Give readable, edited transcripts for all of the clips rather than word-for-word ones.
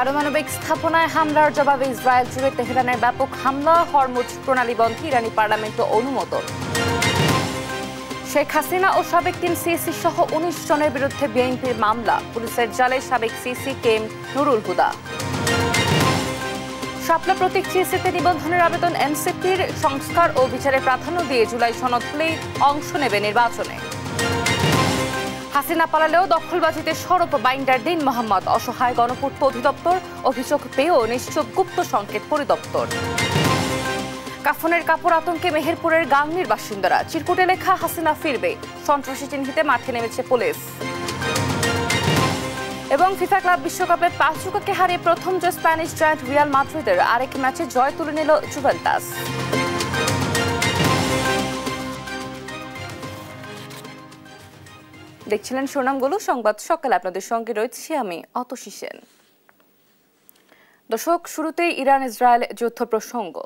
পারমাণবিক স্থাপনায় হামলার জবাবে ইসরায়েল জুড়ে তেহরানের ব্যাপক হামলা, হরমুজ প্রণালী বন্ধে ইরানি পার্লামেন্ট অনুমোদন। শেখ হাসিনা ও সাবেক 3 সিসি সহ 19 জনের বিরুদ্ধে বিএনপির মামলা, পুলিশের জালে সাবেক সিসি কেম নুরুল হুদা। শাপলা প্রতীক সিএসিতে নিবন্ধনের আবেদন এনসিপির, সংস্কার ও বিচারে প্রাধান্য দিয়ে জুলাই সনদ হলেই অংশ নেবে নির্বাচনে। হাসিনা পালালেও দখলবাজিতে সরব বাইন্ডার দিন মোহাম্মদ, অসহায় গণপূর্ত অধিদপ্তর, অভিযোগ পেয়েও নিশ্চুপ গুপ্ত সংকেত পরিদপ্তর। কাফনের কাপড় আতঙ্কে মেহেরপুরের গাংনীর বাসিন্দারা, চিরকুটে লেখা হাসিনা ফিরবে, সন্ত্রাসী চিহ্নিতে মাঠে নেমেছে পুলিশ। এবং ফিফা ক্লাব বিশ্বকাপে 5-2 হারিয়ে প্রথম জয় স্প্যানিশ জায়ান্ট রিয়াল মাদ্রিদের, আরেক ম্যাচে জয় তুলে নিল জুভেন্টাস। দেখছিলেন সুনামগুলো সংবাদ সকালে, আপনাদের সঙ্গে রয়েছে আমি অতসী সেন। দর্শক, শুরুতেই ইরান ইসরায়েল যুদ্ধ প্রসঙ্গ।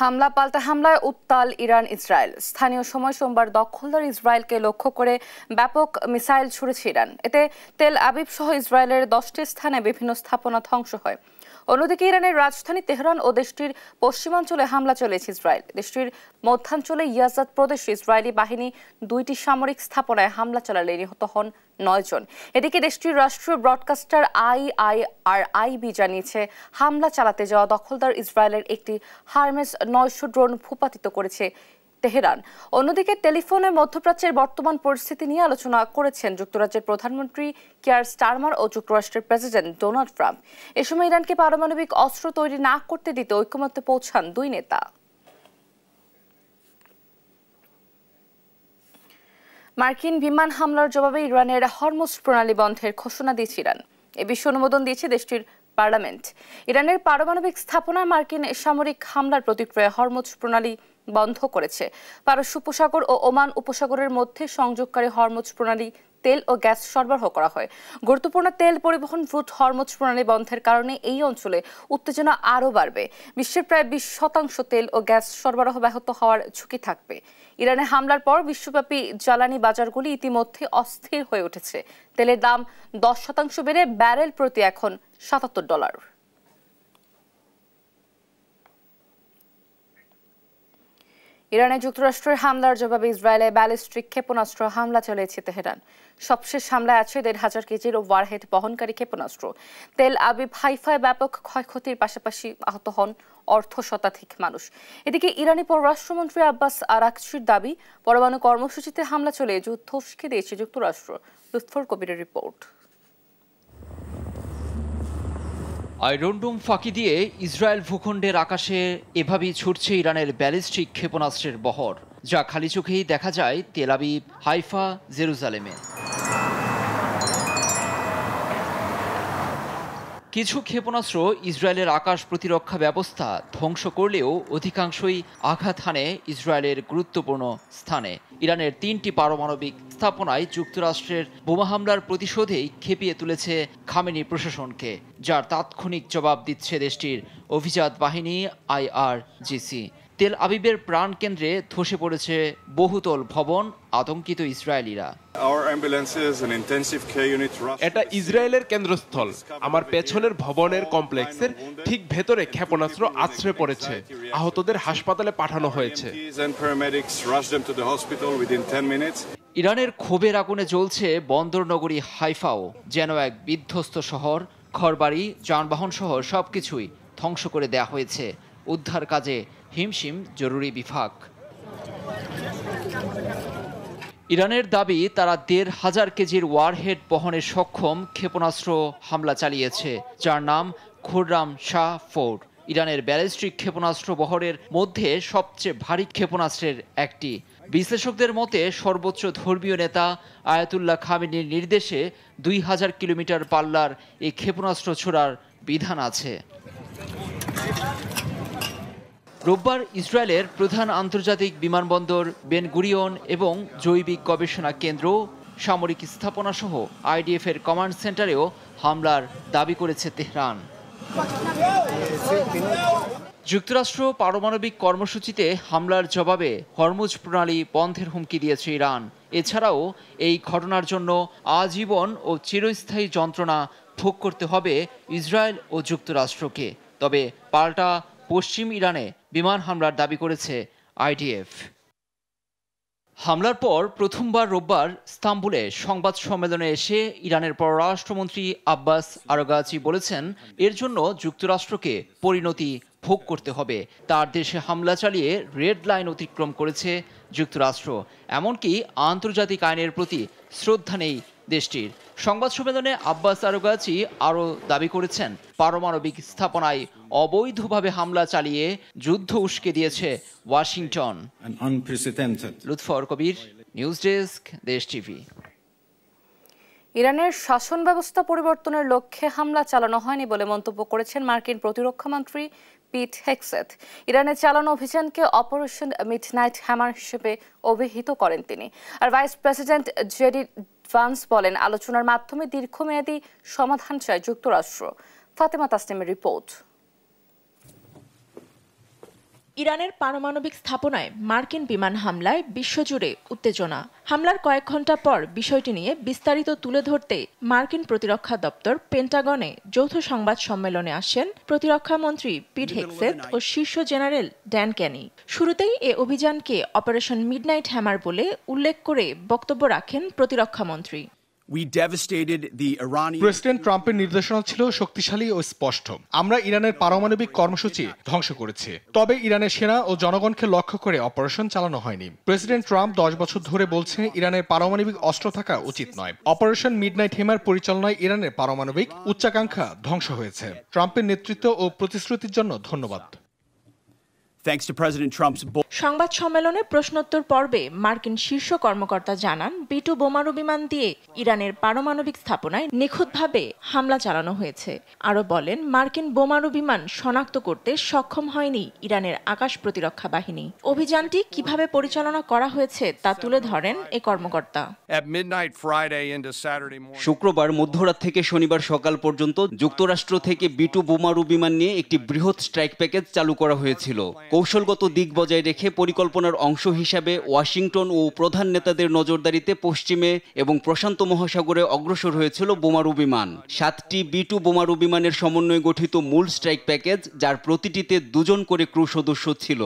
হামলা পাল্টা হামলায় উত্তাল ইরান ইসরায়েল। স্থানীয় সময় সোমবার দখলদার ইসরায়েলকে লক্ষ্য করে ব্যাপক মিসাইল ছুড়েছে ইরান। এতে তেল আবিব সহ ইসরায়েলের 10টি স্থানে বিভিন্ন স্থাপনা ধ্বংস হয়। অন্যদিকে ইরানের রাজধানী তেহরান ও দেশটির পশ্চিমাঞ্চলে হামলা চালিয়েছে ইসরায়েল। দেশটির মধ্যাঞ্চলে ইয়াজাদ প্রদেশে ইসরায়েলি বাহিনী 2টি সামরিক স্থাপনায় হামলা চালালে নিহত হন 9 জন। এদিকে দেশটির রাষ্ট্রীয় ব্রডকাস্টার IIRIB জানিয়েছে, হামলা চালাতে যাওয়া দখলদার ইসরায়েলের একটি হারমেস 900 ড্রোন ভূপাতিত করেছে তেহরান। অন্যদিকে টেলিফোনে মধ্যপ্রাচ্যের বর্তমান পরিস্থিতি নিয়ে আলোচনা করেছেন যুক্তরাজ্যের প্রধানমন্ত্রী কিয়ার স্টারমার ও যুক্তরাষ্ট্রের প্রেসিডেন্ট ডোনাল্ড ট্রাম্প। এ সময় ইরানকে পারমাণবিক অস্ত্র তৈরি না করতে দিতে ঐকমত্যে পৌঁছান দুই নেতা। মার্কিন বিমান হামলার জবাবে ইরানের হরমুজ প্রণালী বন্ধের ঘোষণা দিয়েছে ইরান। এ বিষয়ে অনুমোদন দিয়েছে দেশটির পার্লামেন্ট। ইরানের পারমাণবিক স্থাপনায় মার্কিন সামরিক হামলার প্রতিক্রিয়া হরমুজ প্রণালী বন্ধ করেছে। পারস্য উপসাগর ও ওমান উপসাগরের মধ্যে সংযোগকারী হরমুজ প্রণালী তেল ও গ্যাস সরবরাহ করা হয়। গুরুত্বপূর্ণ তেল পরিবহন রুট হরমুজ প্রণালী বন্ধের কারণে এই অঞ্চলে উত্তেজনা আরও বাড়বে। বিশ্বের প্রায় 20% তেল ও গ্যাস সরবরাহ ব্যাহত হওয়ার ঝুঁকি থাকবে। ইরানে হামলার পর বিশ্বব্যাপী জ্বালানি বাজারগুলি ইতিমধ্যে অস্থির হয়ে উঠেছে। তেলের দাম 10% বেড়ে ব্যারেল প্রতি এখন $77। ইরানে যুক্তরাষ্ট্রের হামলার জবাবে ইসরায়েলে ব্যালিস্টিক ক্ষেপণাস্ত্র হামলা চালিয়েছে তেহরান। সবশেষ হামলায় আছে 1,500 কেজির ওয়ারহেড বহনকারী ক্ষেপণাস্ত্র। তেল আবিব হাইফায় ব্যাপক ক্ষয়ক্ষতির পাশাপাশি আহত হন অর্ধশতাধিক মানুষ। এদিকে ইরানি পররাষ্ট্রমন্ত্রী আব্বাস আরাকচির দাবি, পরমাণু কর্মসূচিতে হামলা চলে যুদ্ধ উস্কে দিয়েছে যুক্তরাষ্ট্র। লুৎফর কবিরের রিপোর্ট। আয়রন ডোম ফাঁকি দিয়ে ইসরায়েল ভূখণ্ডের আকাশে এভাবেই ছুটছে ইরানের ব্যালিস্টিক ক্ষেপণাস্ত্রের বহর, যা খালি চোখেই দেখা যায় তেল আবিব, হাইফা, জেরুজালেমে। কিছু ক্ষেপণাস্ত্র ইসরায়েলের আকাশ প্রতিরক্ষা ব্যবস্থা ধ্বংস করলেও অধিকাংশই আঘাত হানে ইসরায়েলের গুরুত্বপূর্ণ স্থানে। ইরানের 3টি পারমাণবিক স্থাপনায় যুক্তরাষ্ট্রের বোমা হামলার প্রতিশোধেই খেপিয়ে তুলেছে খামেনি প্রশাসনকে, যার তাৎক্ষণিক জবাব দিচ্ছে দেশটির অভিজাত বাহিনী IRGC। তেল আবিবের প্রাণকেন্দ্রে ধসে পড়েছে বহুতল ভবন, আতঙ্কিত ইসরায়েলিরা। এটা ইসরায়েলের কেন্দ্রস্থল। আমার পেছনের ভবনের কমপ্লেক্সের ঠিক ভেতরে ক্ষেপণাস্ত্র আছড়ে পড়েছে। আহতদের হাসপাতালে পাঠানো হয়েছে। ইরানের ক্ষোভের আগুনে জ্বলছে বন্দর নগরী হাইফাও, যেন এক বিধ্বস্ত শহর। ঘরবাড়ি, যানবাহন সহ সবকিছুই ধ্বংস করে দেয়া হয়েছে। উদ্ধার কাজে হিমশিম জরুরি বিভাগ। ইরানের দাবি, তারা 1,500 কেজির ওয়ারহেড বহনে সক্ষম ক্ষেপণাস্ত্র হামলা চালিয়েছে, যার নাম খুররাম শাহ 4। ইরানের ব্যালিস্টিক ক্ষেপণাস্ত্র বহরের মধ্যে সবচেয়ে ভারী ক্ষেপণাস্ত্রের একটি। বিশ্লেষকদের মতে সর্বোচ্চ ধর্মীয় নেতা আয়াতুল্লাহ খামেনির নির্দেশে 2000 কিলোমিটার পাল্লার এই ক্ষেপণাস্ত্র ছোড়ার বিধান আছে। রোববার ইসরায়েলের প্রধান আন্তর্জাতিক বিমানবন্দর বেন গুরিয়ন এবং জৈবিক গবেষণা কেন্দ্র, সামরিক স্থাপনা সহ IDF এর কমান্ড সেন্টারেও হামলার দাবি করেছে তেহরান। যুক্তরাষ্ট্র পারমাণবিক কর্মসূচিতে হামলার জবাবে হরমুজ প্রণালী বন্ধের হুমকি দিয়েছে ইরান। এছাড়াও এই ঘটনার জন্য আজীবন ও চিরস্থায়ী যন্ত্রণা ভোগ করতে হবে ইসরায়েল ও যুক্তরাষ্ট্রকে। তবে পাল্টা পশ্চিম ইরানে বিমান হামলার দাবি করেছে আইডিএফ। হামলার পর প্রথমবার রোববার ইস্তাম্বুলে সংবাদ সম্মেলনে এসে ইরানের পররাষ্ট্রমন্ত্রী আব্বাস আরাগচি বলেছেন, এর জন্য যুক্তরাষ্ট্রকে পরিণতি ভোগ করতে হবে। তার দেশে হামলা চালিয়ে রেড লাইন অতিক্রম করেছে যুক্তরাষ্ট্র, এমনকি আন্তর্জাতিক আইনের প্রতি শ্রদ্ধা নেই দেশটির। সংবাদ সম্মেলনে আব্বাস আরাগচি আরও দাবি করেছেন, পারমাণবিক স্থাপনায় অবৈধভাবে হামলা চালিয়ে যুদ্ধ উস্কে দিয়েছে ওয়াশিংটন। লুৎফর কবির, নিউজ ডেস্ক, দেশ টিভি। ইরানের শাসন ব্যবস্থা পরিবর্তনের লক্ষ্যে হামলা চালানো হয়নি বলে মন্তব্য করেছেন মার্কিন প্রতিরক্ষা মন্ত্রী পিট হেগসেথ। ইরানে চালানো অভিযানকে অপারেশন মিডনাইট হ্যামার হিসেবে অভিহিত করেন তিনি। আর ভাইস প্রেসিডেন্ট জেডি ভান্স বলেন, আলোচনার মাধ্যমে দীর্ঘমেয়াদী সমাধান চায় যুক্তরাষ্ট্র। ফাতেমা তাসনিমের রিপোর্ট। ইরানের পারমাণবিক স্থাপনায় মার্কিন বিমান হামলায় বিশ্বজুড়ে উত্তেজনা। হামলার কয়েক ঘণ্টা পর বিষয়টি নিয়ে বিস্তারিত তুলে ধরতে মার্কিন প্রতিরক্ষা দপ্তর পেন্টাগনে যৌথ সংবাদ সম্মেলনে আসেন প্রতিরক্ষা মন্ত্রী পিট হেগসেথ ও শীর্ষ জেনারেল ড্যান ক্যানি। শুরুতেই এ অভিযানকে অপারেশন মিডনাইট হ্যামার বলে উল্লেখ করে বক্তব্য রাখেন প্রতিরক্ষা মন্ত্রী। প্রেসিডেন্ট ট্রাম্পের নির্দেশনা ছিল শক্তিশালী ও স্পষ্ট। আমরা ইরানের পারমাণবিক কর্মসূচি ধ্বংস করেছি, তবে ইরানের সেনা ও জনগণকে লক্ষ্য করে অপারেশন চালানো হয়নি। প্রেসিডেন্ট ট্রাম্প 10 বছর ধরে বলছেন ইরানের পারমাণবিক অস্ত্র থাকা উচিত নয়। অপারেশন মিডনাইট হ্যামার পরিচালনায় ইরানের পারমাণবিক উচ্চাকাঙ্ক্ষা ধ্বংস হয়েছে। ট্রাম্পের নেতৃত্ব ও প্রতিশ্রুতির জন্য ধন্যবাদ। সংবাদ সম্মেলনে প্রশ্নোত্তর পর্বে মার্কিন শীর্ষ কর্মকর্তা জানান, B-2 বোমারু বিমান দিয়ে ইরানের পারমাণবিক স্থাপনায় নিখুঁতভাবে হামলা চালানো হয়েছে। আরও বলেন, মার্কিন বোমারু বিমান শনাক্ত করতে সক্ষম হয়নি ইরানের আকাশ প্রতিরক্ষা বাহিনী। অভিযানটি কিভাবে পরিচালনা করা হয়েছে তা তুলে ধরেন এ কর্মকর্তা। শুক্রবার মধ্যরাত থেকে শনিবার সকাল পর্যন্ত যুক্তরাষ্ট্র থেকে B-2 বোমারু বিমান নিয়ে একটি বৃহৎ স্ট্রাইক প্যাকেজ চালু করা হয়েছিল। কৌশলগত দিক বজায় রেখে পরিকল্পনার অংশ হিসাবে ওয়াশিংটন ও প্রধান নেতাদের নজরদারিতে পশ্চিমে এবং প্রশান্ত মহাসাগরে অগ্রসর হয়েছিল বোমারু বিমান। 7টি B-2 বোমারু বিমানের সমন্বয়ে গঠিত মূল স্ট্রাইক প্যাকেজ, যার প্রতিটিতে 2 জন করে ক্রু সদস্য ছিল।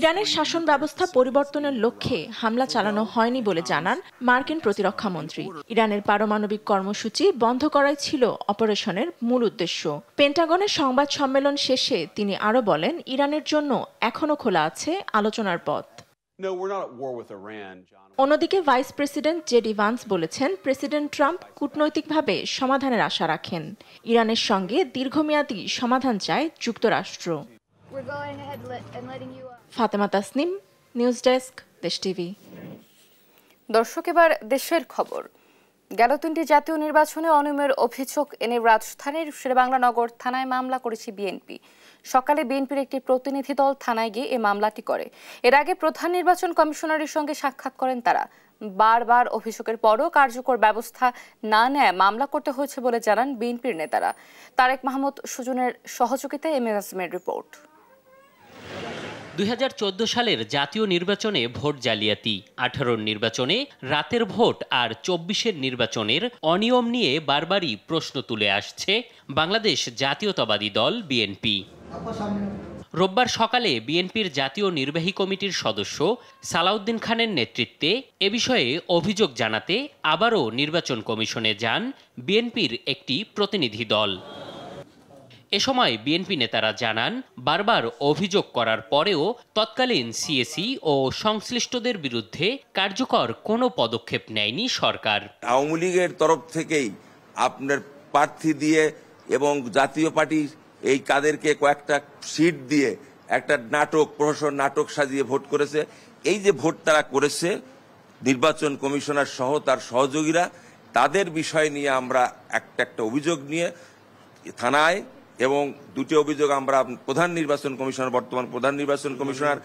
ইরানের শাসন ব্যবস্থা পরিবর্তনের লক্ষ্যে হামলা চালানো হয়নি বলে জানান মার্কিন প্রতিরক্ষা মন্ত্রী। ইরানের পারমাণবিক কর্মসূচি বন্ধ করাই ছিল অপারেশনের মূল উদ্দেশ্য। পেন্টাগনের সংবাদ সম্মেলন শেষে তিনি আরও বলেন, ইরানের জন্য এখনও খোলা আছে আলোচনার পথ। অন্যদিকে ভাইস প্রেসিডেন্ট জেডি ভান্স বলেছেন, প্রেসিডেন্ট ট্রাম্প কূটনৈতিকভাবে সমাধানের আশা রাখেন। ইরানের সঙ্গে দীর্ঘমেয়াদী সমাধান চায় যুক্তরাষ্ট্র। ফাতেমা তাসনিম, নিউজ ডেস্ক, দেশ টিভি। দর্শক, এবার দেশের খবর। গেল 3টি জাতীয় নির্বাচনে অনিয়মের অভিযোগ এনে রাজধানীর শেরেবাংলা নগর থানায় মামলা করেছে বিএনপি। সকালে বিএনপির একটি প্রতিনিধি দল থানায় গিয়ে এই মামলাটি করে। এর আগে প্রধান নির্বাচন কমিশনারের সঙ্গে সাক্ষাৎ করেন তারা। বারবার অভিযোগের পরও কার্যকর ব্যবস্থা না নেয় মামলা করতে হয়েছে বলে জানান বিএনপির নেতারা। তারেক মাহমুদ সুজনের সহযোগিতায় এমএসএমের রিপোর্ট। 2014 সালের জাতীয় নির্বাচনে ভোট জালিয়াতি, 18 নির্বাচনে রাতের ভোট আর 24-এর নির্বাচনের অনিয়ম নিয়ে বারবারই প্রশ্ন তুলে আসছে বাংলাদেশ জাতীয়তাবাদী দল বিএনপি। রোববার সকালে বিএনপির জাতীয় নির্বাহী কমিটির সদস্য সালাউদ্দিন খানের নেতৃত্বে এ বিষয়ে অভিযোগ জানাতে আবারও নির্বাচন কমিশনে যান বিএনপির একটি প্রতিনিধি দল। এ সময় বিএনপি নেতারা জানান, বারবার অভিযোগ করার পরেও তৎকালীন সিএসি ও সংশ্লিষ্টদের বিরুদ্ধে কার্যকর কোনো পদক্ষেপ নেয়নি সরকার। আওয়ামী লীগের তরফ থেকেই আপনার প্রার্থী দিয়ে এবং জাতীয় পার্টি এই কাদেরকে কয়েকটা সিট দিয়ে একটা নাটক, প্রহসন নাটক সাজিয়ে ভোট করেছে। এই যে ভোট তারা করেছে, নির্বাচন কমিশনার সহ তার সহযোগীরা, তাদের বিষয় নিয়ে আমরা একটা অভিযোগ নিয়ে থানায় এবং দুটি অভিযোগ আমরা প্রধান নির্বাচন কমিশনার, বর্তমান প্রধান নির্বাচন কমিশনার,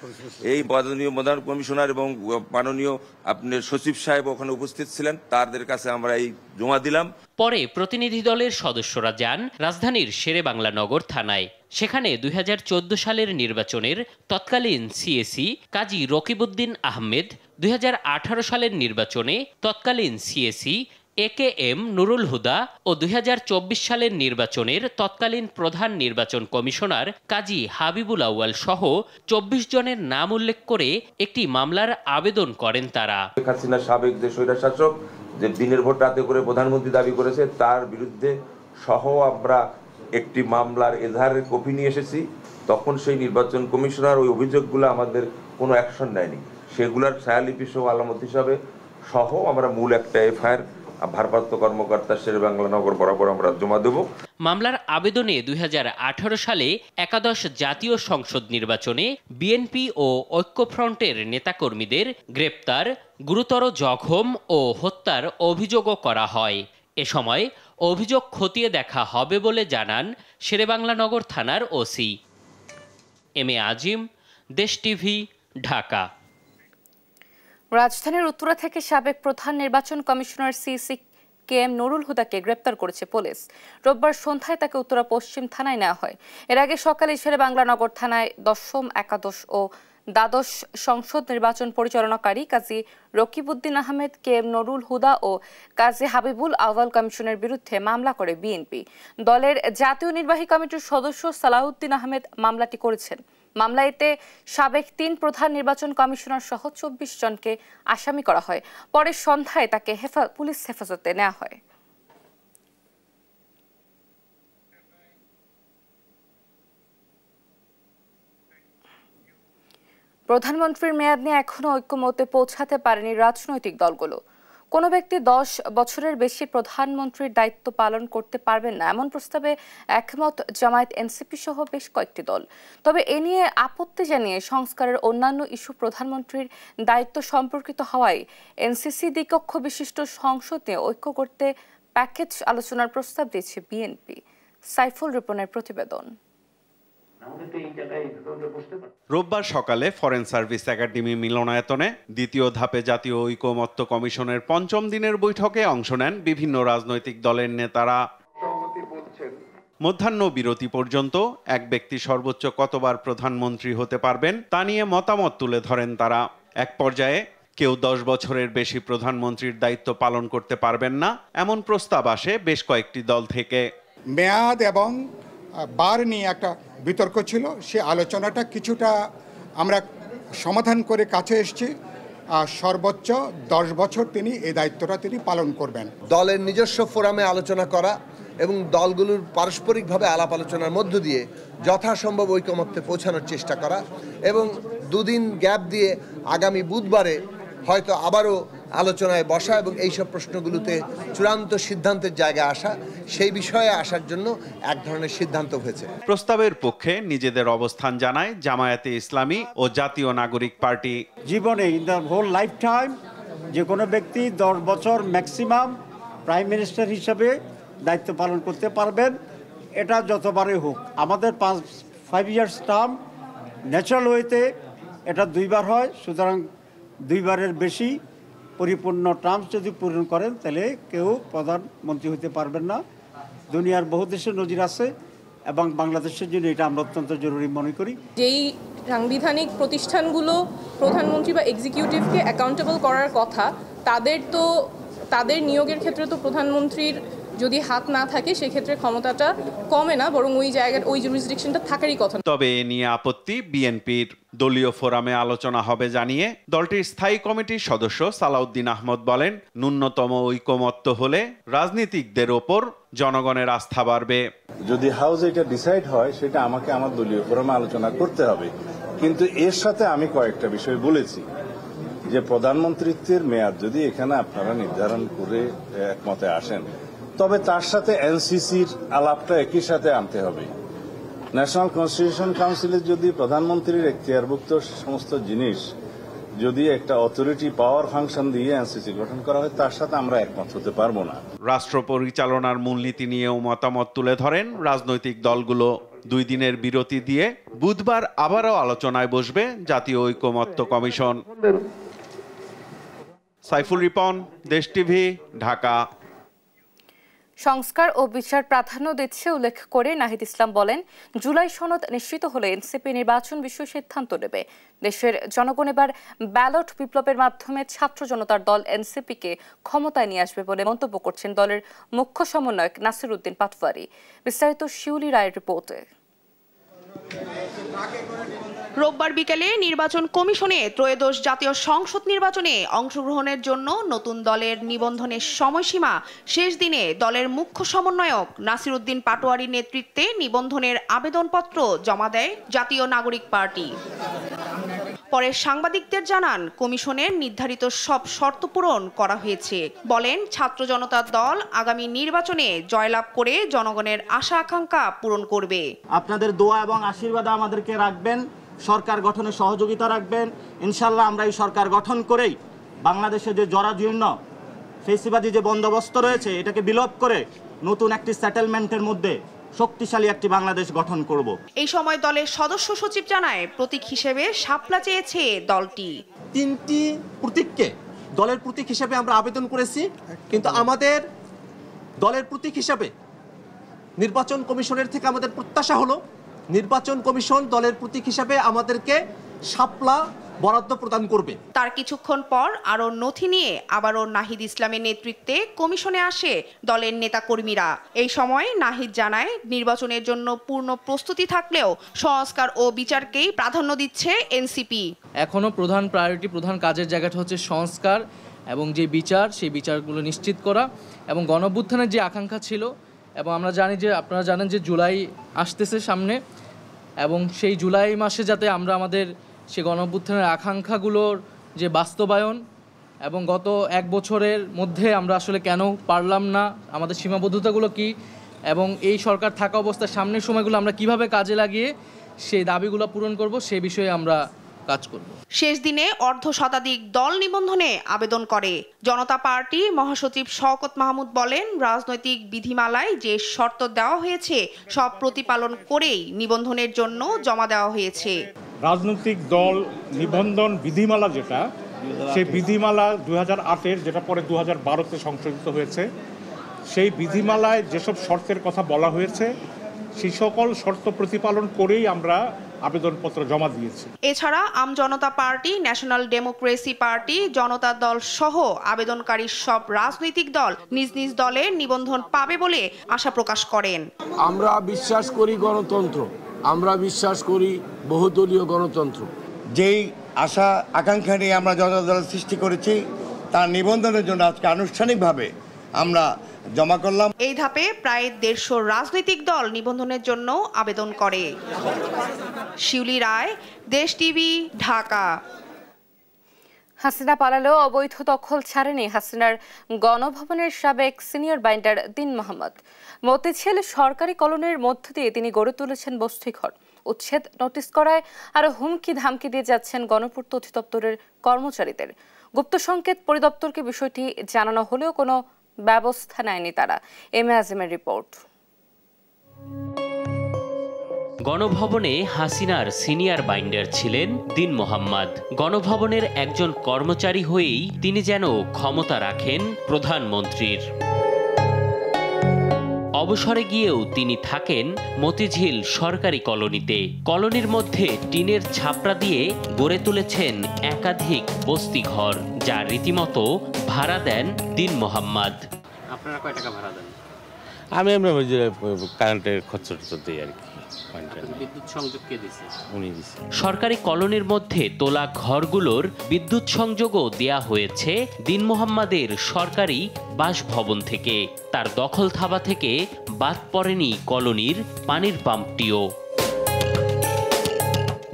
এই মাননীয় প্রধান কমিশনার এবং মাননীয় আপনার সচিব সাহেব ওখানে উপস্থিত ছিলেন, তাদের কাছে আমরা এই জমা দিলাম। পরে প্রতিনিধি দলের সদস্যরা যান রাজধানীর শেরেবাংলা নগর থানায়। সেখানে 2014 সালের নির্বাচনের তৎকালীন সিএসি কাজী রকিবউদ্দিন আহমেদ, 2018 সালের নির্বাচনে তৎকালীন সিএসি AKM নুরুল হুদা ও 2024 সালের নির্বাচনের তৎকালীন প্রধান নির্বাচন কমিশনার কাজী হাবিবুল আউয়াল সহ 24 জনের নাম উল্লেখ করে একটি মামলার আবেদন করেন তারা। শেখ হাসিনার সাবেক যে স্বৈরশাসক যে দিনের ভোট রাতে করে প্রধানমন্ত্রী দাবি করেছে, তার বিরুদ্ধে সহ আমরা একটি মামলার এজাহারের কপি নিয়ে এসেছি। তখন সেই নির্বাচন কমিশনার ওই অভিযোগগুলো আমাদের কোনো অ্যাকশন নেয়নি, সেগুলোর ছায়ালিপি সহ আলামত হিসাবে সহ আমরা মূল একটা এফআইআর ভারপ্রাপ্ত কর্মকর্তা শেরেবাংলা নগর বরাবর আমরা জমা দেব। মামলার আবেদনে 2018 সালে একাদশ জাতীয় সংসদ নির্বাচনে বিএনপি ও ঐক্যফ্রন্টের নেতাকর্মীদের গ্রেপ্তার, গুরুতর জখম ও হত্যার অভিযোগও করা হয়। এ সময় অভিযোগ খতিয়ে দেখা হবে বলে জানান শেরেবাংলা নগর থানার ওসি। এম.এ. আজিম, দেশ টিভি, ঢাকা। রাজধানীর উত্তরা থেকে সাবেক প্রধান নির্বাচন কমিশনার সিসি KM নুরুল হুদাকে গ্রেপ্তার করেছে পুলিশ। রোববার সন্ধ্যায় তাকে উত্তরা পশ্চিম থানায় নেওয়া হয়। এর আগে সকালে শেরেবাংলা নগর থানায় দশম, একাদশ ও দ্বাদশ সংসদ নির্বাচন পরিচালনাকারী কাজী রকিবউদ্দিন আহমেদ, KM নুরুল হুদা ও কাজী হাবিবুল আউয়াল কমিশনের বিরুদ্ধে মামলা করে বিএনপি। দলের জাতীয় নির্বাহী কমিটির সদস্য সালাউদ্দিন আহমেদ মামলাটি করেছেন। মামলাতে সাবেক 3 প্রধান নির্বাচন কমিশনার সহ 24 জনকে আসামি করা হয়। পরে সন্ধ্যায় তাকে পুলিশ হেফাজতে নেওয়া হয়। প্রধানমন্ত্রীর মেয়াদ নিয়ে এখনো ঐক্যমত্যে পৌঁছাতে পারেনি রাজনৈতিক দলগুলো। কোনো ব্যক্তি 10 বছরের বেশি প্রধানমন্ত্রীর দায়িত্ব পালন করতে পারবেন না, এমন প্রস্তাবে একমত জামায়াত, এনসিপি সহ বেশ কয়েকটি দল। তবে এ নিয়ে আপত্তি জানিয়ে সংস্কারের অন্যান্য ইস্যু প্রধানমন্ত্রীর দায়িত্ব সম্পর্কিত হওয়ায় এনসিসি দ্বিকক্ষ বিশিষ্ট সংসদ নিয়ে ঐক্য করতে প্যাকেজ আলোচনার প্রস্তাব দিয়েছে বিএনপি। সাইফুল রিপনের প্রতিবেদন। রোববার সকালে ফরেন সার্ভিস একাডেমি মিলনায়তনে দ্বিতীয় ধাপে জাতীয় ঐকমত্য কমিশনের 5ম দিনের বৈঠকে অংশ নেন বিভিন্ন রাজনৈতিক দলের নেতারা। মধ্যাহ্ন বিরতি পর্যন্ত এক ব্যক্তি সর্বোচ্চ কতবার প্রধানমন্ত্রী হতে পারবেন তা নিয়ে মতামত তুলে ধরেন তারা। এক পর্যায়ে কেউ 10 বছরের বেশি প্রধানমন্ত্রীর দায়িত্ব পালন করতে পারবেন না, এমন প্রস্তাব আসে বেশ কয়েকটি দল থেকে। মেয়াদ এবং বার নিয়ে একটা বিতর্ক ছিল, সে আলোচনাটা কিছুটা আমরা সমাধান করে কাছে এসেছি। সর্বোচ্চ 10 বছর তিনি এই দায়িত্বটা তিনি পালন করবেন। দলের নিজস্ব ফোরামে আলোচনা করা এবং দলগুলোর পারস্পরিকভাবে আলাপ আলোচনার মধ্য দিয়ে যথাসম্ভব ঐকমত্যে পৌঁছানোর চেষ্টা করা এবং 2 দিন গ্যাপ দিয়ে আগামী বুধবারে হয়তো আবারও আলোচনায় বসা এবং এইসব প্রশ্নগুলোতে চূড়ান্ত সিদ্ধান্তের জায়গায় আসা, সেই বিষয়ে আসার জন্য এক ধরনের সিদ্ধান্ত হয়েছে। প্রস্তাবের পক্ষে নিজেদের অবস্থান জানায় জামায়াতে ইসলামী ও জাতীয় নাগরিক পার্টি। জীবনে in the whole life time যে কোনো ব্যক্তি 10 বছর ম্যাক্সিমাম প্রাইম মিনিস্টার হিসেবে দায়িত্ব পালন করতে পারবেন, এটা যতবারই হোক। আমাদের 5 ইয়ার্স টার্ম ন্যাচারাল ওয়েতে এটা 2 বার হয়, সুতরাং 2 বারের বেশি পরিপূর্ণ টার্মস যদি পূরণ করেন তাহলে কেউ প্রধানমন্ত্রী হতে পারবেন না। দুনিয়ার বহু দেশে নজির আছে এবং বাংলাদেশের জন্য এটা আমরা অত্যন্ত জরুরি মনে করি। যেই সাংবিধানিক প্রতিষ্ঠানগুলো প্রধানমন্ত্রী বা এক্সিকিউটিভকে অ্যাকাউন্টেবল করার কথা, তাদের নিয়োগের ক্ষেত্রে তো প্রধানমন্ত্রীর যদি হাত না থাকে সেক্ষেত্রে ক্ষমতাটা কমে না, বরং ওই জায়গার ওই জুরিসডিকশনটা থাকারই কথা। তবে এ নিয়ে আপত্তি বিএনপির। দলীয় ফোরামে আলোচনা হবে জানিয়ে দলটির স্থায়ী কমিটির সদস্য সালাউদ্দিন আহমদ বলেন, ন্যূনতম ঐকমত্য হলে রাজনীতিকদের ওপর জনগণের আস্থা বাড়বে। যদি হাউস এটা ডিসাইড হয় সেটা আমাকে আমার দলীয় ফোরামে আলোচনা করতে হবে, কিন্তু এর সাথে আমি কয়েকটা বিষয় বলেছি যে প্রধানমন্ত্রীত্বের মেয়াদ যদি এখানে আপনারা নির্ধারণ করে একমতে আসেন, তবে তার সাথে এনসিসির আলাপটা একই সাথে আনতে হবে। ন্যাশনাল কনস্টিটিউশন কাউন্সিলের যদি প্রধানমন্ত্রীর এখতিয়ারভুক্ত সমস্ত জিনিস যদি একটা অথরিটি পাওয়ার ফাংশন দিয়ে এনসিসি গঠন করা হয় তার সাথে আমরা একমত হতে পারবো না। রাষ্ট্র পরিচালনার মূলনীতি নিয়েও মতামত তুলে ধরেন রাজনৈতিক দলগুলো। 2 দিনের বিরতি দিয়ে বুধবার আবারও আলোচনায় বসবে জাতীয় ঐকমত্য কমিশন। সাইফুল রিপন, দেশ টিভি, ঢাকা। সংস্কার ও বিচার প্রাধান্য দিচ্ছে উল্লেখ করে নাহিদ ইসলাম বলেন, জুলাই সনদ নিশ্চিত হলে এনসিপি নির্বাচন বিষয়ে সিদ্ধান্ত নেবে। দেশের জনগণ এবার ব্যালট বিপ্লবের মাধ্যমে ছাত্র জনতার দল এনসিপিকে ক্ষমতায় নিয়ে আসবে বলে মন্তব্য করছেন দলের মুখ্য সমন্বয়ক নাসির উদ্দিন পাটোয়ারি। বিস্তারিত শিউলি রায়ের রিপোর্টে। রোববার বিকেলে নির্বাচন কমিশনে ত্রয়োদশ জাতীয় সংসদ নির্বাচনে অংশগ্রহণের জন্য নতুন দলের নিবন্ধনের সময়সীমা শেষ দিনে দলের মুখ্য সমন্বয়ক নাসির উদ্দিন পাটোয়ারির নেতৃত্বে নিবন্ধনের আবেদনপত্র জমা দেয় জাতীয় নাগরিক পার্টি। পরে সাংবাদিকদের জানান, কমিশনের নির্ধারিত সব শর্ত পূরণ করা হয়েছে। বলেন, ছাত্র জনতার দল আগামী নির্বাচনে জয়লাভ করে জনগণের আশা আকাঙ্ক্ষা পূরণ করবে। আপনাদের দোয়া এবং আশীর্বাদ আমাদেরকে রাখবেন, সরকার গঠনে সহযোগিতা রাখবেন। ইনশাল্লাহ আমরা এই সরকার গঠন করেই বাংলাদেশে যে জরাজীর্ণ ফেসিবাদী যে বন্দোবস্ত রয়েছে এটাকে বিলোপ করে নতুন একটি সেটেলমেন্টের মধ্যে শক্তিশালী একটি বাংলাদেশ গঠন করব। এই সময় দলের সদস্য সচিব জানায়, প্রতীক হিসেবে শাপলা চেয়েছে দলটি। 3টি প্রতীককে দলের প্রতীক হিসেবে আমরা আবেদন করেছি, কিন্তু আমাদের দলের প্রতীক হিসেবে নির্বাচন কমিশনের থেকে আমাদের প্রত্যাশা হলো নির্বাচন কমিশন দলের প্রতীক হিসেবে আমাদেরকে শাপলা বরাদ্দ প্রদান করবে। তার কিছুক্ষণ পর আরও নথি নিয়ে আবারও নাহিদ ইসলামের নেতৃত্বে কমিশনে আসে দলের নেতাকর্মীরা। এই সময় নাহিদ জানায়, নির্বাচনের জন্য পূর্ণ প্রস্তুতি থাকলেও সংস্কার ও বিচারকেই প্রাধান্য দিচ্ছে এনসিপি। এখনো প্রধান প্রায়োরিটি, প্রধান কাজের জায়গাটা হচ্ছে সংস্কার এবং যে বিচার, সেই বিচারগুলো নিশ্চিত করা এবং গণঅভ্যুত্থানের যে আকাঙ্ক্ষা ছিল, এবং আমরা জানি যে আপনারা জানেন যে জুলাই আসতেছে সামনে, এবং সেই জুলাই মাসে যাতে আমরা আমাদের সে গণঅভ্যুত্থানের আকাঙ্ক্ষাগুলোর যে বাস্তবায়ন, এবং গত 1 বছরের মধ্যে আমরা আসলে কেন পারলাম না, আমাদের সীমাবদ্ধতাগুলো কি, এবং এই সরকার থাকা অবস্থায় সামনের সময়গুলো আমরা কিভাবে কাজে লাগিয়ে সেই দাবিগুলো পূরণ করব, সে বিষয়ে আমরা কাজ করব। শেষ দিনে অর্ধশতাধিক দল নিবন্ধনে আবেদন করে। জনতা পার্টি মহাসচিব শওকত মাহমুদ বলেন, রাজনৈতিক বিধিমালায় যে শর্ত দেওয়া হয়েছে সব প্রতিপালন করেই নিবন্ধনের জন্য জমা দেওয়া হয়েছে। রাজনৈতিক দল নিবন্ধন বিধিমালা যেটা, সেই বিধিমালা 2008-এর, যেটা পরে 2012-তে সংশোধিত হয়েছে, সেই বিধিমালায় যেসব শর্তের কথা বলা হয়েছে সেই সকল শর্ত প্রতিপালন করেই আমরা আবেদনপত্র জমা দিয়েছি। এছাড়া আমজনতা পার্টি, ন্যাশনাল ডেমোক্রেসি পার্টি, জনতা দল সহ আবেদনকারী সব রাজনৈতিক দল নিজ নিজ দলের নিবন্ধন পাবে বলে আশা প্রকাশ করেন। আমরা বিশ্বাস করি গণতন্ত্র, আমরা বিশ্বাস করি বহুদলীয় গণতন্ত্র। যেই আশা আকাঙ্ক্ষা নিয়ে আমরা জনতা দল সৃষ্টি করেছি তার নিবন্ধনের জন্য আজকে আনুষ্ঠানিকভাবে আমরা জমা করলাম। এই ধাপে প্রায় 150 রাজনৈতিক দল নিবন্ধনের জন্য আবেদন করে। শিউলি রায়, দেশ টিভি, ঢাকা। হাসিনা পালালেও অবৈধ দখল ছাড়েনি হাসিনার গণভবনের সাবেক সিনিয়র বাইন্ডার দীন মোহাম্মদ। মতিঝিল সরকারি কলোনির মধ্য দিয়ে তিনি গড়ে তুলেছেন বস্তিঘর। উচ্ছেদ নোটিশ করায় আরো হুমকি ধামকি দিয়ে যাচ্ছেন গণপূর্ত অধিদপ্তরের কর্মচারীদের। গুপ্ত সংকেত পরিদপ্তরকে বিষয়টি জানানো হলেও কোনো ব্যবস্থা নেয়নি তারা। M A আজিমের report. গণভবনে হাসিনার সিনিয়র বাইন্ডার ছিলেন দীন মোহাম্মদ। গণভবনের একজন কর্মচারী হয়েই তিনি যেন ক্ষমতা রাখেন প্রধানমন্ত্রীর। অবসরে গিয়েও তিনি থাকেন মতিঝিল সরকারি কলোনিতে। কলোনির মধ্যে টিনের ছাপরা দিয়ে গড়ে তুলেছেন একাধিক বস্তিঘর, যা রীতিমতো ভাড়া দেন দীন মোহাম্মদ। আপনারা কয় টাকা ভাড়া দেন? আমি কারেন্টের খরচ দিই আর কি। বিদ্যুৎ সংযোগ কে দিছে? উনি দিছে। সরকারি কলোনির মধ্যে তোলা ঘরগুলোর বিদ্যুৎ সংযোগও দেয়া হয়েছে দীন মোহাম্মদের সরকারি বাসভবন থেকে। তার দখল থাবা থেকে বাদ পড়েনি কলোনির পানির পাম্পটিও।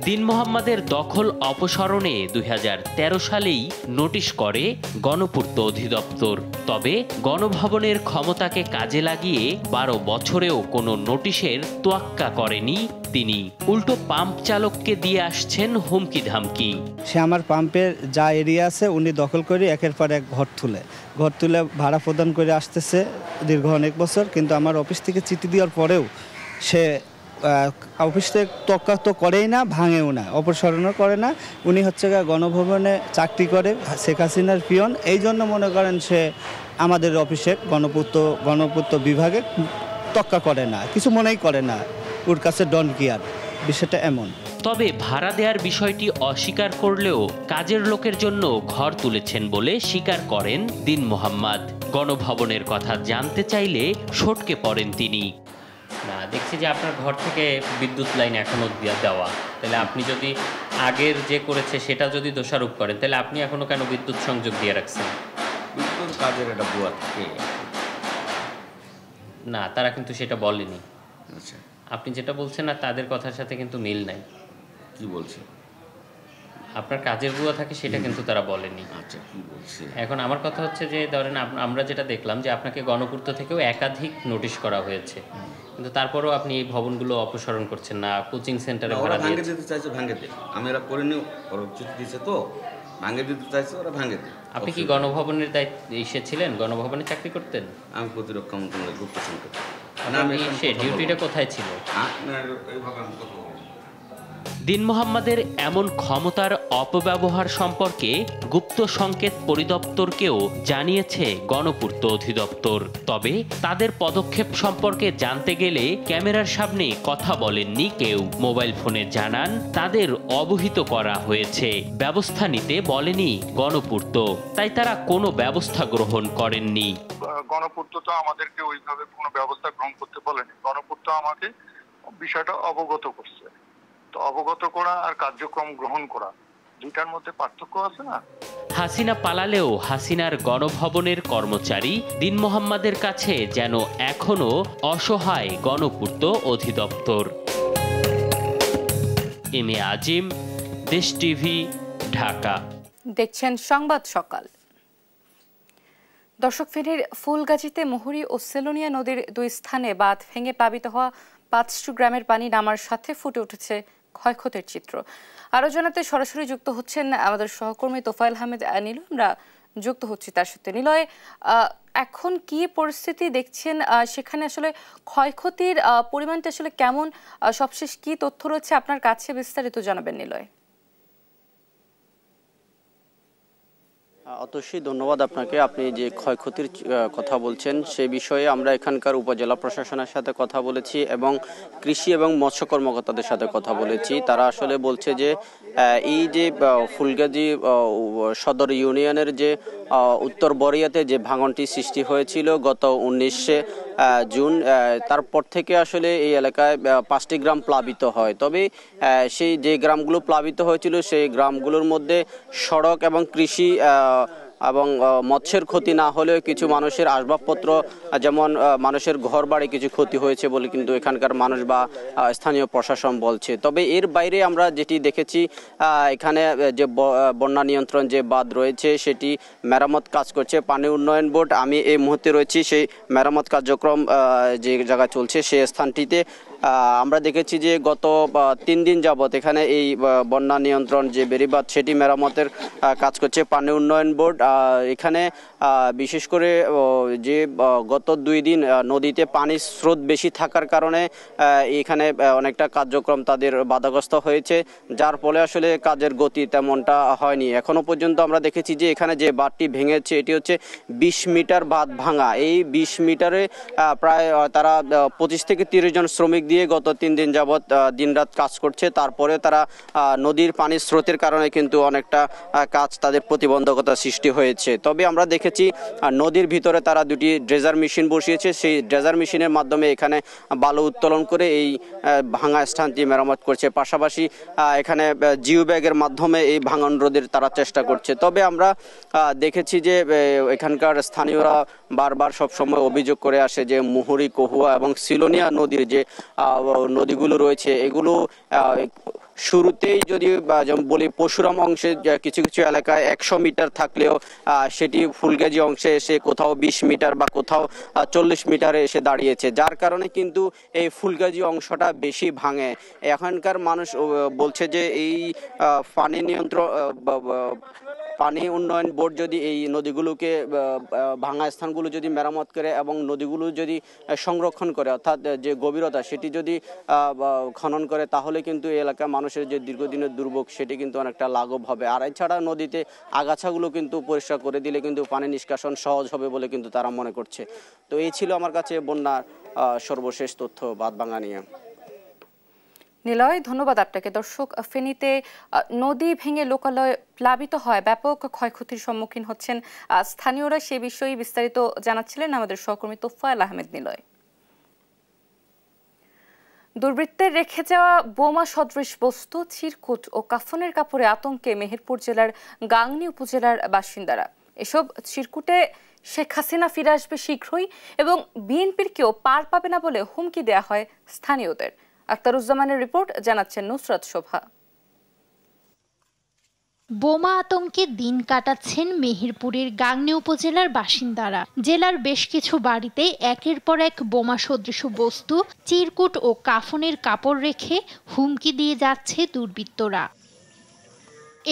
দীন মোহাম্মদের দখল অপসারণে 2013 সালেই নোটিশ করে গণপূর্ত অধিদপ্তর। তবে গণভবনের ক্ষমতাকে কাজে লাগিয়ে 12 বছরেও কোনো নোটিশের তোয়াক্কা করেনি তিনি, উল্টো পাম্প চালককে দিয়ে আসছেন হুমকি ধামকি। সে আমার পাম্পের যা এরিয়া আছে উনি দখল করে একের পর এক ঘর তুলে ভাড়া প্রদান করে আসতেছে দীর্ঘ অনেক বছর। কিন্তু আমার অফিস থেকে চিঠি দেওয়ার পরেও সে অফিস থেকে তক্কা তো করেই না, ভাঙেও না, অপসারণও করে না। উনি হচ্ছে গণভবনে চাকরি করে, শেখ হাসিনার পিয়ন। এই জন্য মনে করেন সে আমাদের অফিসে গণপূর্ত বিভাগে তক্কা করে না, কিছু মনেই করে না, ওর কাছে ডন কেয়ার, বিষয়টা এমন। তবে ভাড়া দেওয়ার বিষয়টি অস্বীকার করলেও কাজের লোকের জন্য ঘর তুলেছেন বলে স্বীকার করেন দিন মোহাম্মদ। গণভবনের কথা জানতে চাইলে সটকে পড়েন তিনি। না, দেখছি যে আপনার ঘর থেকে বিদ্যুৎ লাইন এখনো দেওয়া, তাহলে আপনি যদি আগের যে করেছে সেটা যদি দোষারোপ করেন, তাহলে আপনি এখনো কেন বিদ্যুৎ সংযোগ দিয়ে রাখছেন? বিদ্যুৎ কাজের একটা বুয়া থাকে না, তারা কিন্তু সেটা বলেনি। আচ্ছা, আপনি যেটা বলছেন না তাদের কথার সাথে কিন্তু মিল নাই। কি বলছে? আপনার কাজের বুয়া থাকে সেটা কিন্তু তারা বলেনি। আচ্ছা, কি বলছে? এখন আমার কথা হচ্ছে যে ধরেন আমরা যেটা দেখলাম যে আপনাকে গণপূর্ত থেকেও একাধিক নোটিশ করা হয়েছে, কিন্তু তারপরেও আপনি এই ভবনগুলো অপসারণ করছেন না, কোচিং সেন্টারে ভাড়া ভাঙে দিতে চাইছে, ভাঙে দে। আমি এরা করিনি, ওরা চিঠি দিয়েছে তো ভাঙে দিতে চাইছে, ওরা ভাঙে দে। আপনি কি গণভবনের দায়িত্বে এসেছিলেন? গণভবনে চাকরি করতেন? আমি প্রতিরক্ষা মন্ত্রণালয়ের গুপ্ত সংকেত। সে ডিউটিটা কোথায় ছিল? দিন মোহাম্মদের এমন ক্ষমতার অপব্যবহার সম্পর্কে গুপ্ত সংকেত পরিদপ্তরকেও জানিয়েছে গণপূর্ত অধিদপ্তর। তবে তাদের পদক্ষেপ সম্পর্কে জানতে গেলে ক্যামেরার সামনে কথা বলেননি কেউ। মোবাইল ফোনে জানান তাদের অবহিত করা হয়েছে, ব্যবস্থা নিতে বলেনি গণপূর্ত, তাই তারা কোনো ব্যবস্থা গ্রহণ করেননি। গণপূর্ত তো আমাদেরকে ওইভাবে কোনো ব্যবস্থা গ্রহণ করতে বলেনি। গণপূর্ত আমাকে বিষয়টা অবগত করছে। তো অবগত করা আর কার্যক্রম গ্রহণ করা দুইটার মধ্যে পার্থক্য আছে না? হাসিনা পালালেও হাসিনার গণভবনের কর্মচারী দিন মোহাম্মদের কাছে যেন এখনো অসহায় গণপূর্ত অধিদপ্তর। এম এ আজিম, দেশ টিভি, ঢাকা। দেখছেন সংবাদ সকাল। দর্শক, ফেনীর ফুলগাজীতে মুহুরী ও সেলোনিয়া নদীর দুই স্থানে বাঁধ ভেঙে প্লাবিত হওয়া ৫টি গ্রামের পানি নামার সাথে ফুটে উঠেছে ক্ষয়ক্ষতির চিত্র। আরো জানাতে সরাসরি যুক্ত হচ্ছেন আমাদের সহকর্মী তোফায়েল আহমেদ নিলয়। আমরা যুক্ত হচ্ছি তার সাথে। নিলয়, এখন কি পরিস্থিতি দেখছেন সেখানে? আসলে ক্ষয়ক্ষতির পরিমাণটা আসলে কেমন? সবশেষ কি তথ্য রয়েছে আপনার কাছে, বিস্তারিত জানাবেন নিলয়। অতসী, ধন্যবাদ আপনাকে। আপনি যে ক্ষয়ক্ষতির কথা বলছেন সে বিষয়ে আমরা এখানকার উপজেলা প্রশাসনের সাথে কথা বলেছি এবং কৃষি এবং মৎস্য কর্মকর্তাদের সাথে কথা বলেছি। তারা আসলে বলছে যে এই যে ফুলগাজী সদর ইউনিয়নের যে উত্তর বরিয়াতে যে ভাঙনটি সৃষ্টি হয়েছিল গত 19 জুন, তারপর থেকে আসলে এই এলাকায় 5টি গ্রাম প্লাবিত হয়। তবে সেই যে গ্রামগুলো প্লাবিত হয়েছিল সেই গ্রামগুলোর মধ্যে সড়ক এবং কৃষি এবং মৎস্যের ক্ষতি না হলেও কিছু মানুষের আসবাবপত্র, যেমন মানুষের ঘর বাড়ি কিছু ক্ষতি হয়েছে বলে কিন্তু এখানকার মানুষ বা স্থানীয় প্রশাসন বলছে। তবে এর বাইরে আমরা যেটি দেখেছি, এখানে যে বন্যা নিয়ন্ত্রণ যে বাঁধ রয়েছে সেটি মেরামত কাজ করছে পানি উন্নয়ন বোর্ড। আমি এই মুহূর্তে রয়েছি সেই মেরামত কার্যক্রম যে জায়গায় চলছে সেই স্থানটিতে। আমরা দেখেছি যে গত 3 দিন যাবত এখানে এই বন্যা নিয়ন্ত্রণ যে বেড়িবাঁধ সেটি মেরামতের কাজ করছে পানি উন্নয়ন বোর্ড। এখানে বিশেষ করে যে গত 2 দিন নদীতে পানির স্রোত বেশি থাকার কারণে এখানে অনেকটা কার্যক্রম তাদের বাধাগ্রস্ত হয়েছে, যার ফলে আসলে কাজের গতি তেমনটা হয়নি। এখনো পর্যন্ত আমরা দেখেছি যে এখানে যে বাঁধটি ভেঙেছে এটি হচ্ছে 20 মিটার বাঁধ ভাঙা। এই 20 মিটারে প্রায় তারা 25 থেকে 30 জন শ্রমিক দিয়ে গত 3 দিন যাবৎ দিনরাত কাজ করছে। তারপরে তারা নদীর পানির স্রোতের কারণে কিন্তু অনেকটা কাজ তাদের প্রতিবন্ধকতা সৃষ্টি হয়েছে। তবে আমরা দেখেছি নদীর ভিতরে তারা 2টি ড্রেজার মেশিন বসিয়েছে। সেই ড্রেজার মেশিনের মাধ্যমে এখানে বালু উত্তোলন করে এই ভাঙা স্থানটি মেরামত করছে। পাশাপাশি এখানে জিও ব্যাগের মাধ্যমে এই ভাঙন রোধের তারা চেষ্টা করছে। তবে আমরা দেখেছি যে এখানকার স্থানীয়রা বারবার সবসময় অভিযোগ করে আসে যে মুহুরী, কহুয়া এবং সিলোনিয়া নদীর যে নদীগুলো রয়েছে এগুলো শুরুতেই যদি যেমন বলি পরশুরাম অংশে কিছু কিছু এলাকায় 100 মিটার থাকলেও সেটি ফুলগাজী অংশে এসে কোথাও 20 মিটার বা কোথাও 40 মিটারে এসে দাঁড়িয়েছে, যার কারণে কিন্তু এই ফুলগাজী অংশটা বেশি ভাঙে। এখানকার মানুষ বলছে যে এই পানি উন্নয়ন বোর্ড যদি এই নদীগুলোকে ভাঙা স্থানগুলো যদি মেরামত করে এবং নদীগুলো যদি সংরক্ষণ করে, অর্থাৎ যে গভীরতা সেটি যদি খনন করে, তাহলে কিন্তু এই এলাকার মানুষের যে দীর্ঘদিনের দুর্ভোগ সেটি কিন্তু অনেকটা লাঘব হবে। আর এছাড়া নদীতে আগাছাগুলো কিন্তু পরিষ্কার করে দিলে কিন্তু পানি নিষ্কাশন সহজ হবে বলে কিন্তু তারা মনে করছে। তো এই ছিল আমার কাছে বন্যার সর্বশেষ তথ্য বাঁধভাঙা নিয়ে। নিলয়, ধন্যবাদ আপনাকে। দর্শক, ফেনীতে নদী ভেঙে লোকালয় প্লাবিত হয়, ব্যাপক ক্ষয়ক্ষতির সম্মুখীন হচ্ছেন স্থানীয়রা। সে বিষয়ে বিস্তারিত জানাচ্ছিলেন আমাদের সহকর্মী তোফায়েল আহমেদ নিলয়। দুর্বৃত্তের রেখে যাওয়া বোমা সদৃশ বস্তু, চিরকুট ও কাফনের কাপড়ে আতঙ্কে মেহেরপুর জেলার গাংনী উপজেলার বাসিন্দারা। এসব চিরকুটে শেখ হাসিনা ফিরে আসবে শীঘ্রই এবং বিএনপির কেউ পার পাবে না বলে হুমকি দেয়া হয় স্থানীয়দের। আক্তারুজ্জামানের রিপোর্ট, জানাচ্ছেন নুসরাত শোভা। বোমা আতঙ্কে দিন কাটাচ্ছেন মেহেরপুরের গাংনী উপজেলার বাসিন্দারা। জেলার বেশ কিছু বাড়িতে একের পর এক বোমা সদৃশ বস্তু, চিরকুট ও কাফনের কাপড় রেখে হুমকি দিয়ে যাচ্ছে দুর্বৃত্তরা।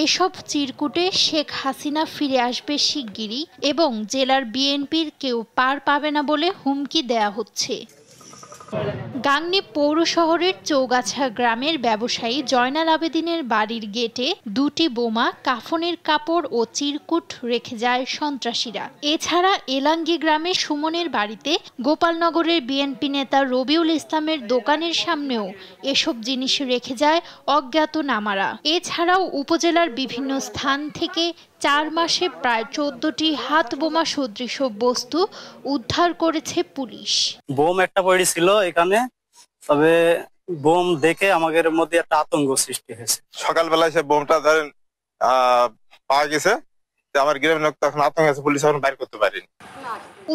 এসব চিরকুটে শেখ হাসিনা ফিরে আসবে শিগগিরই এবং জেলার বিএনপির কেউ পার পাবে না বলে হুমকি দেয়া হচ্ছে। গাংনী পৌর শহরের চৌগাছা গ্রামের ব্যবসায়ী জয়নাল আবেদিনের বাড়ির গেটে দুটি বোমা, কাফনের কাপড় ও চিরকুট রেখে যায় সন্ত্রাসীরা। এছাড়া এলাঙ্গি গ্রামে সুমনের বাড়িতে, গোপালনগরের বিএনপি নেতা রবিউল ইসলামের দোকানের সামনেও এসব জিনিস রেখে যায় অজ্ঞাতনামারা। এছাড়াও উপজেলার বিভিন্ন স্থান থেকে 4 মাসে প্রায় 14টি হাত বোমা সদৃশ বস্তু উদ্ধার করেছে পুলিশ। বোম একটা পড়েছিল এখানে, তবে বোম দেখে আমাদের মধ্যে একটা আতঙ্ক সৃষ্টি হয়েছে। সকালবেলায় সে বোমটা ধরেন পাওয়া গেছে, আমার গ্রামের লোক তখন আতঙ্ক আছে, পুলিশ এখন বাইর করতে পারেনি।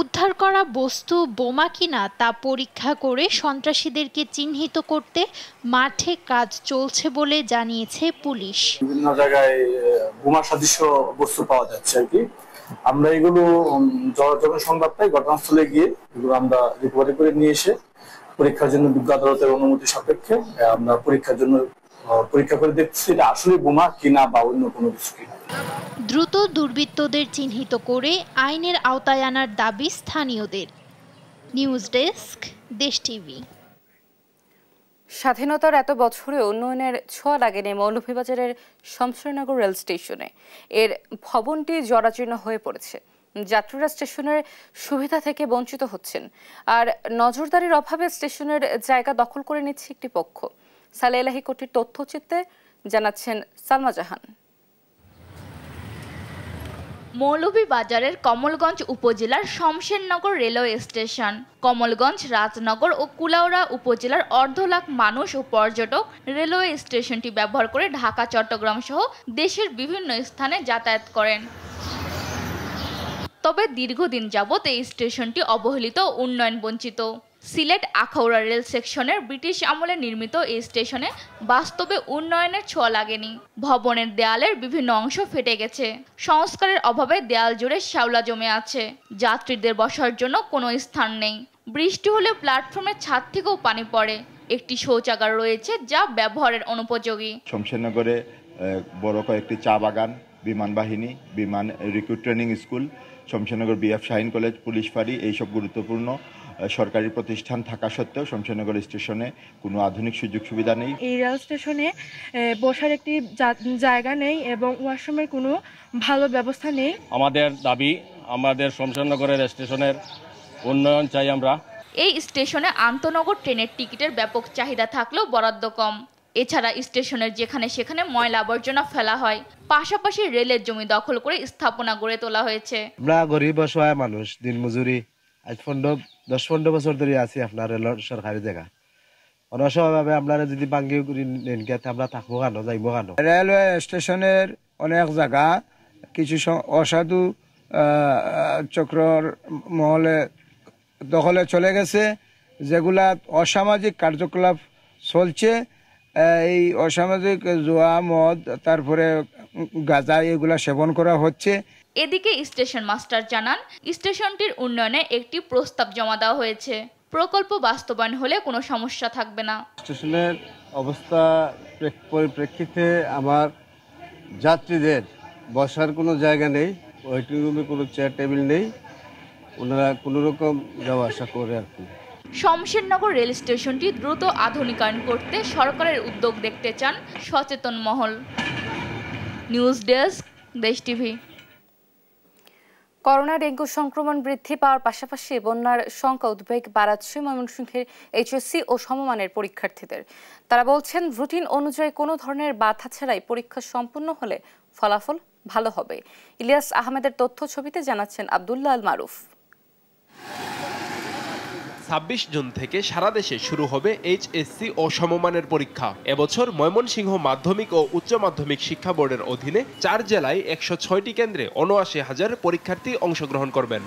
উদ্ধার করা বস্তু বোমা কিনা তা পরীক্ষা করে সন্ত্রাসীদেরকে চিহ্নিত করতে মাঠে কাজ চলছে বলে জানিয়েছে পুলিশ। বিভিন্ন জায়গায় বোমা সদৃশ বস্তু পাওয়া যাচ্ছে আর কি। আমরা এগুলো যখন সংবাদ পাই ঘটনাস্থলে গিয়ে এগুলো আমরা রিকভারি করে নিয়ে এসে পরীক্ষার জন্য বিজ্ঞ আদালতের অনুমতি সাপেক্ষে আমরা পরীক্ষা করে দেখছি এটা আসলে বোমা কিনা বা অন্য কোনো কিছু কিনা। দ্রুত দুর্বৃত্তদের চিহ্নিত করে আইনের আওতায় আনার দাবি স্থানীয়দের। নিউজ ডেস্ক, দেশ টিভি। স্বাধীনতার এত বছরে উন্নয়নের ছোঁয়া লাগেনি মৌলভীবাজারের শমশেরনগর রেল স্টেশনে। এর ভবনটি জরাজীর্ণ হয়ে পড়েছে। যাত্রীরা স্টেশনের সুবিধা থেকে বঞ্চিত হচ্ছেন, আর নজরদারির অভাবে স্টেশনের জায়গা দখল করে নিচ্ছে একটি পক্ষ। সালে এলাহি কোটির তথ্যচিত্রে জানাচ্ছেন সালমা জাহান। মৌলভীবাজারের কমলগঞ্জ উপজেলার শমশেরনগর রেলওয়ে স্টেশন। কমলগঞ্জ, রাজনগর ও কুলাউড়া উপজেলার 1.5 লাখ মানুষ ও পর্যটক রেলওয়ে স্টেশনটি ব্যবহার করে ঢাকা, চট্টগ্রাম সহ দেশের বিভিন্ন স্থানে যাতায়াত করেন। তবে দীর্ঘদিন যাবৎ এই স্টেশনটি অবহেলিত ও উন্নয়ন বঞ্চিত। সিলেট আখাউড়া রেল সেকশনের ব্রিটিশ আমলে নির্মিত এই স্টেশনে বাস্তবে উন্নয়নের ছোঁয়া লাগেনি। ভবনের দেয়ালের বিভিন্ন অংশ ফেটে গেছে, সংস্কারের অভাবে দেয়াল জুড়ে শ্যাওলা জমে আছে, যাত্রীদের বসার জন্য কোনো স্থান নেই। বৃষ্টি হলে প্ল্যাটফর্মের ছাদ থেকেও পানি পড়ে। একটি শৌচাগার রয়েছে যা ব্যবহারের অনুপযোগী। শমশেরনগরে বড় কয়েকটি চা বাগান, বিমান বাহিনী, বিমান recruit training school, Shamshernagar BF Shaheen college, police ফাঁড়ি, এইসব গুরুত্বপূর্ণ সরকারি প্রতিষ্ঠান থাকা সত্ত্বেও শমশেরনগর স্টেশনে কোনো আধুনিক সুযোগ সুবিধা নেই। এই রেল স্টেশনে বসার একটি জায়গা নেই এবং ওয়াশরুমের কোনো ভালো ব্যবস্থা নেই। আমাদের দাবি, আমাদের শমশেরনগরের স্টেশনের উন্নয়ন চাই আমরা। এই স্টেশনে আন্তনগর ট্রেনের টিকিটের ব্যাপক চাহিদা থাকলেও বরাদ্দ কম। এছাড়া স্টেশনের যেখানে সেখানে ময়লা আবর্জনা ফেলা হয়, পাশাপাশি রেলের জমি দখল করে স্থাপনা গড়ে তোলা হয়েছে। আমরা গরিব অসহায় মানুষ, দিনমজুরি, আজ 10-15 বছর ধরে আছি আপনার রেলের সরকারি জায়গা। অনসভাবে আপনারা যদি বাঙ্গি আমরা থাকবো কেন, যাইবো কেন? রেলওয়ে স্টেশনের অনেক জায়গা কিছু অসাধু চক্রর মহলে দখলে চলে গেছে, যেগুলা অসামাজিক কার্যকলাপ চলছে। এই অসামাজিক জুয়া, মদ, তারপরে গাঁজা এগুলা সেবন করা হচ্ছে। এদিকে স্টেশন মাস্টার জানান, স্টেশনটির উন্নয়নে একটি প্রস্তাব জমা দেওয়া হয়েছে। প্রকল্প বাস্তবায়ন হলে কোনো সমস্যা থাকবে না। স্টেশনের অবস্থা পরিপ্রেক্ষিতে আমার যাত্রীদের বসার কোনো জায়গা নেই, ওয়েটিং রুমে কোনো চেয়ার টেবিল নেই, ওনারা কোনো রকম যাওয়া আসা করে আর কি। শমশেরনগর রেল স্টেশনটি দ্রুত আধুনিকায়ন করতে সরকারের উদ্যোগ দেখতে চান সচেতন মহল। নিউজ ডেস্ক, দেশ টিভি। করোনা ডেঙ্গু সংক্রমণ বৃদ্ধি পাওয়ার পাশাপাশি বন্যার শঙ্কা উদ্বেগ বাড়াচ্ছে ময়মনসিংহের এইচএসসি ও সমমানের পরীক্ষার্থীদের। তারা বলছেন, রুটিন অনুযায়ী কোনো ধরনের বাধা ছাড়াই পরীক্ষা সম্পন্ন হলে ফলাফল ভালো হবে। ইলিয়াস আহমেদের তথ্য ছবিতে জানাচ্ছেন আব্দুল্লাহ আল মারুফ। 26 জুন থেকে সারা দেশে শুরু হবে এইচএসসি ও সমমানের পরীক্ষা। এবছর ময়মনসিংহ মাধ্যমিক ও উচ্চ মাধ্যমিক শিক্ষা বোর্ডের অধীনে 4 জেলায় 106টি কেন্দ্রে ৭৯,০০০ পরীক্ষার্থী অংশগ্রহণ করবেন।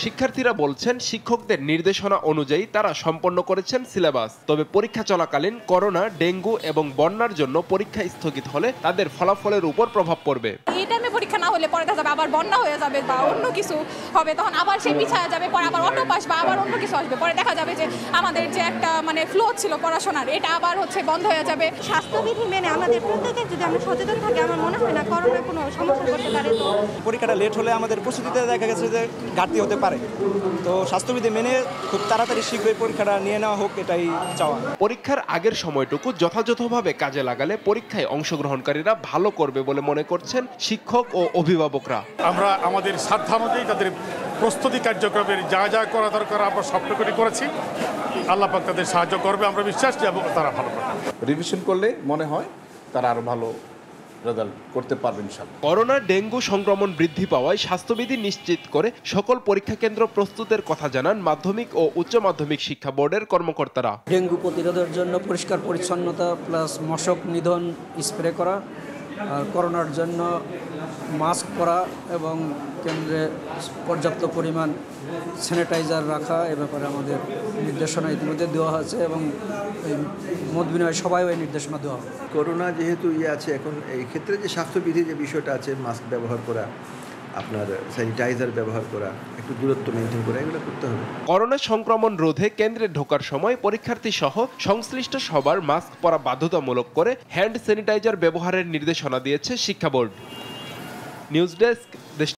শিক্ষার্থীরা বলছেন, শিক্ষকদের নির্দেশনা অনুযায়ী তারা সম্পন্ন করেছেন সিলেবাস। তবে পরীক্ষা চলাকালীন করোনা, ডেঙ্গু এবং বন্যার জন্য পরীক্ষা স্থগিত হলে তাদের ফলাফলের উপর প্রভাব পড়বে। এই টাইমে পরীক্ষা না হলে পরে দেখা যাবে আবার বন্যা হয়ে যাবে বা অন্য কিছু হবে, তখন আবার সে পিছায় যাবে, পরে আবার অটো পাস বা আবার অন্য কিছু আসবে, পরে দেখা যাবে যে আমাদের যে একটা ফ্লো ছিল পড়াশোনার, এটা আবার বন্ধ হয়ে যাবে। স্বাস্থ্যবিধি মেনে আমাদের প্রত্যেকের যদি আমরা সচেতন থাকি, আমার মনে হয় না করোনা কোনো সমস্যা করতে পারে। তো পরীক্ষাটা লেট হলে আমাদের প্রস্তুতিতে দেখা গেছে যে ঘাটতি হতে পারে, তো স্বাস্থ্যবিধি মেনে খুব তাড়াতাড়ি শীঘ্রই পরীক্ষাটা নিয়ে নেওয়া হোক, এটাই চাওয়া। পরীক্ষার আগের সময়টুকু যথাযথভাবে কাজে লাগালে পরীক্ষায় অংশগ্রহণকারীরা ভালো করবে বলে মনে করছেন শিক্ষক ও অভিভাবকরা। আমরা আমাদের সাধ্যানুযায়ী তাদের প্রস্তুতি কার্যক্রমের যা যা করা দরকার আমরা সবটুকুনি করেছি। আল্লাহ পাক তাদের সাহায্য করবে, আমরা বিশ্বাস যাব তারা ভালো করবে। রিভিশন করলে মনে হয় তারা আরো ভালো রেজাল্ট করতে পারবেন ইনশাআল্লাহ। করোনা, ডেঙ্গু সংক্রমণ বৃদ্ধি পাওয়ায় স্বাস্থ্যবিধি নিশ্চিত করে সকল পরীক্ষা কেন্দ্র প্রস্তুতের কথা জানান মাধ্যমিক ও উচ্চ মাধ্যমিক শিক্ষা বোর্ডের কর্মকর্তারা। ডেঙ্গু প্রতিরোধের জন্য পরিষ্কার পরিচ্ছন্নতা প্লাস মশক নিধন স্প্রে করা, আর করোনার জন্য মাস্ক পরা এবং কেন্দ্রে পর্যাপ্ত পরিমাণ স্যানিটাইজার রাখা, এ ব্যাপারে আমাদের নির্দেশনা ইতিমধ্যে দেওয়া হয়েছে এবং মত বিনিময় সবাই ওই নির্দেশনা দেওয়া হবে। করোনা যেহেতু আছে এখন, এই ক্ষেত্রে যে স্বাস্থ্যবিধি যে বিষয়টা আছে, মাস্ক ব্যবহার করা, আপনার স্যানিটাইজার ব্যবহার করা, একটু দূরত্ব মেনটেন করা, এগুলো করতে হবে। করোনা সংক্রমণ রোধে কেন্দ্রে ঢোকার সময় পরীক্ষার্থী সহ সংশ্লিষ্ট সবার মাস্ক পরা বাধ্যতামূলক করে হ্যান্ড স্যানিটাইজার ব্যবহারের নির্দেশনা দিয়েছে শিক্ষা বোর্ড। নিউজ ডেস্ক, দেশ।